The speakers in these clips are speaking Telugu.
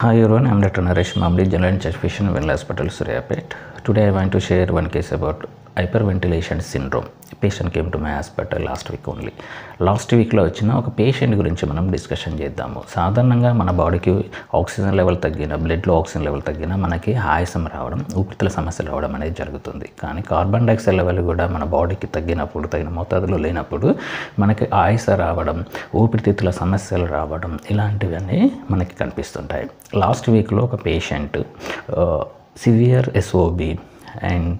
Hi everyone, I am Dr. Naresh Mamdi, General in Chest Physician, Venla Hospital, Suryapet. Today I want to share one case about hyperventilation syndrome. A patient came to my hospital last week only. Last week లో వచ్చిన ఒక పేషెంట్ గురించి మనం డిస్కషన్ చేద్దాము. సాధారణంగా మన బాడీకి ఆక్సిజన్ లెవెల్ తగ్గిన, బ్లడ్లో ఆక్సిజన్ లెవెల్ తగ్గిన మనకి ఆయాసం రావడం, ఊపిరితిత్తుల సమస్యలు రావడం అనేది జరుగుతుంది. కానీ కార్బన్ డైఆక్సైడ్ లెవెల్ కూడా మన బాడీకి తగ్గినప్పుడు, తగిన మోతాదులో లేనప్పుడు మనకి ఆయాస రావడం, ఊపిరితిత్తుల సమస్యలు రావడం ఇలాంటివన్నీ మనకి కనిపిస్తుంటాయి. లాస్ట్ వీక్లో ఒక పేషెంట్ సివియర్ ఎస్ఓబి అండ్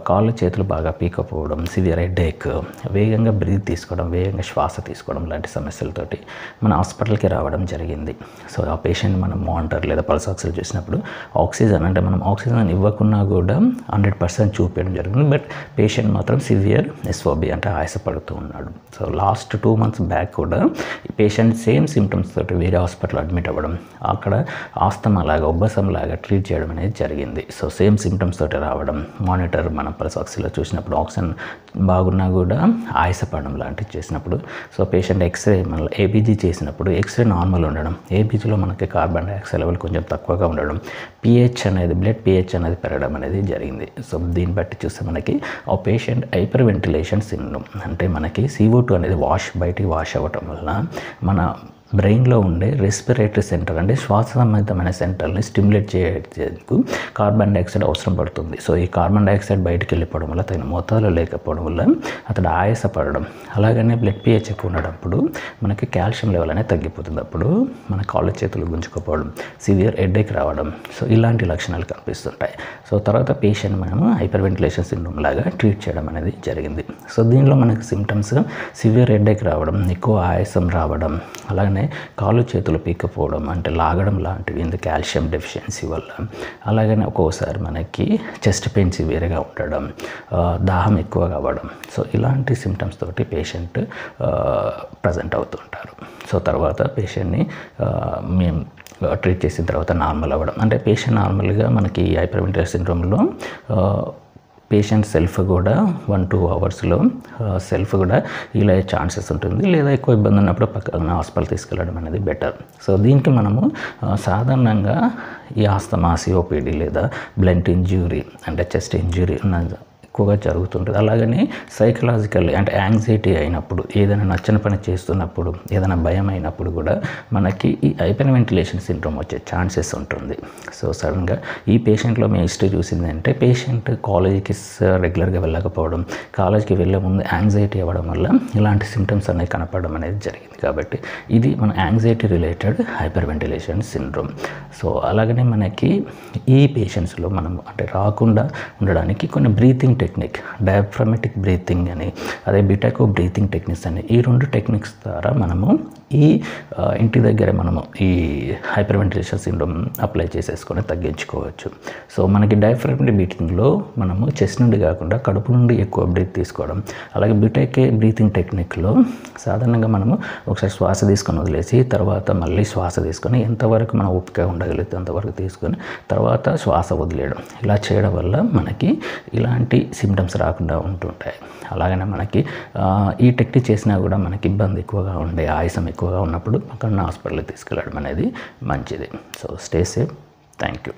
కాళ్ళు చేతులు బాగా పీకపోవడం, సివియర్ హెడేక్, వేగంగా బ్రీత్ తీసుకోవడం, వేగంగా శ్వాస తీసుకోవడం లాంటి సమస్యలతోటి మన హాస్పిటల్కి రావడం జరిగింది. సో ఆ పేషెంట్ మనం మానిటర్ లేదా పల్స్ ఆక్సిజన్ చూసినప్పుడు ఆక్సిజన్ అంటే మనం ఆక్సిజన్ ఇవ్వకున్నా కూడా 100% చూపించడం జరిగింది. బట్ పేషెంట్ మాత్రం సివియర్ ఎస్ఓబి అంటే ఆయాసపడుతూ ఉన్నాడు. సో లాస్ట్ 2 months బ్యాక్ కూడా ఈ పేషెంట్ సేమ్ సిమ్టమ్స్ తోటి వేరే హాస్పిటల్ అడ్మిట్ అవ్వడం, అక్కడ ఆస్తమా లాగా ఉబ్బసం లాగా ట్రీట్ చేయడం అనేది జరిగింది. సో సేమ్ సిమ్టమ్స్ తోటి రావడం, మానిటర్ మనం పల్స్ ఆక్సిజన్లో చూసినప్పుడు ఆక్సిజన్ బాగున్నా కూడా ఆయాసపడడం లాంటివి చేసినప్పుడు, సో పేషెంట్ ఎక్స్రే మళ్ళీ ఏబీజీ చేసినప్పుడు ఎక్స్రే నార్మల్ ఉండడం, ఏబీజీలో మనకి కార్బన్ డైఆక్సైడ్ లెవెల్ కొంచెం తక్కువగా ఉండడం, పిహెచ్ అనేది బ్లడ్ పిహెచ్ అనేది పెరగడం అనేది జరిగింది. సో దీన్ని బట్టి చూస్తే మనకి ఆ పేషెంట్ హైపర్ వెంటిలేషన్ సిండ్రోమ్ అంటే మనకి CO2 అనేది బయటికి వాష్ అవ్వటం వల్ల మన బ్రెయిన్లో ఉండే రెస్పిరేటరీ సెంటర్ అంటే శ్వాస సంబంధితమైన సెంటర్ని స్టిమ్యులేట్ చేయడానికి కార్బన్ డైఆక్సైడ్ అవసరం పడుతుంది. సో ఈ కార్బన్ డైఆక్సైడ్ బయటికి వెళ్ళిపోవడం వల్ల, తగిన మోతాదులో లేకపోవడం వల్ల అతడు ఆయాసపడడం, అలాగనే బ్లడ్ పిహెచ్ ఎక్కువ ఉన్నప్పుడు మనకి కాల్షియం లెవెల్ అనేది తగ్గిపోతుంది. అప్పుడు మన కాళ్ళ చేతులు గుంజుకోపోవడం, సివియర్ హెడేక్ రావడం, సో ఇలాంటి లక్షణాలు కనిపిస్తుంటాయి. సో తర్వాత పేషెంట్ మనము హైపర్ వెంటిలేషన్ సిండ్రోమ్ లాగా ట్రీట్ చేయడం అనేది జరిగింది. సో దీనిలో మనకి సిమ్టమ్స్ సివియర్ హెడేక్ రావడం, ఎక్కువ ఆయాసం రావడం, అలాగనే కాళ్ళు చేతులు పీకపోవడం అంటే లాగడం లాంటివి ఇంత కాల్షియం డెఫిషియన్సీ వల్ల, అలాగనే ఒక్కోసారి మనకి చెస్ట్ పెయిన్ సివియర్గా ఉండడం, దాహం ఎక్కువగా అవ్వడం, సో ఇలాంటి సిమ్టమ్స్ తోటి పేషెంట్ ప్రజెంట్ అవుతుంటారు. సో తర్వాత పేషెంట్ని మేము ట్రీట్ చేసిన తర్వాత నార్మల్ అవ్వడం అంటే పేషెంట్ నార్మల్గా మనకి హైపర్ వెంటిలేషన్ సిండ్రోమ్లో పేషెంట్ సెల్ఫ్ కూడా 1-2 అవర్స్లో సెల్ఫ్ కూడా హీల్ అయ్యే ఛాన్సెస్ ఉంటుంది. లేదా ఎక్కువ ఇబ్బంది ఉన్నప్పుడు పక్కన హాస్పిటల్ తీసుకెళ్ళడం అనేది బెటర్. సో దీనికి మనము సాధారణంగా ఈ ఆస్తమా, COPD లేదా బ్లంట్ ఇంజ్యూరీ అంటే చెస్ట్ ఇంజ్యూరీ ఉన్న ఎక్కువగా జరుగుతుంటుంది. అలాగనే సైకలాజికల్ అంటే యాంగ్జైటీ అయినప్పుడు, ఏదైనా నచ్చని పని చేస్తున్నప్పుడు, ఏదైనా భయం అయినప్పుడు కూడా మనకి ఈ హైపర్ వెంటిలేషన్ సిండ్రోమ్ వచ్చే ఛాన్సెస్ ఉంటుంది. సో సడన్గా ఈ పేషెంట్లో మేము హిస్టరీ చూసింది అంటే పేషెంట్ కాలేజీకి రెగ్యులర్గా వెళ్ళకపోవడం, కాలేజీకి వెళ్ళే ముందు యాంగ్జైటీ అవ్వడం వల్ల ఇలాంటి సిమ్టమ్స్ అనేవి కనపడడం అనేది జరిగింది. కాబట్టి ఇది మన anxiety related hyper ventilation syndrome. So అలాగనే మనకి ఈ పేషెంట్స్లో మనము అంటే రాకుండా ఉండడానికి కొన్ని బ్రీతింగ్ టెక్నిక్, డయాఫ్రామాటిక్ బ్రీతింగ్ అని, అదే బిటాకో బ్రీతింగ్ టెక్నిక్స్ అని, ఈ 2 టెక్నిక్స్ ద్వారా మనము ఈ ఇంటి దగ్గర మనము ఈ హైపర్ వెంటిలేషన్ సిండ్రోమ్ అప్లై చేసేసుకొని తగ్గించుకోవచ్చు. సో మనకి డయాఫ్రామాటిక్ బ్రీతింగ్లో మనము చెస్ట్ నుండి కాకుండా కడుపు నుండి ఎక్కువ బ్రీత్ తీసుకోవడం, అలాగే బిటాకే బ్రీతింగ్ టెక్నిక్లో సాధారణంగా మనము ఒకసారి శ్వాస తీసుకొని వదిలేసి తర్వాత మళ్ళీ శ్వాస తీసుకొని ఎంతవరకు మనం ఓపిక ఉండగలిగితే అంతవరకు తీసుకొని తర్వాత శ్వాస వదిలేయడం, ఇలా చేయడం వల్ల మనకి ఇలాంటి సిమ్టమ్స్ రాకుండా ఉంటుంటాయి. అలాగనే మనకి ఈ టెక్నిక్ చేసినా కూడా మనకి ఇబ్బంది ఎక్కువగా ఉండే, ఆయాసం ఎక్కువగా ఉన్నప్పుడు పక్కన హాస్పిటల్కి తీసుకెళ్ళడం అనేది మంచిది. So stay safe. Thank you.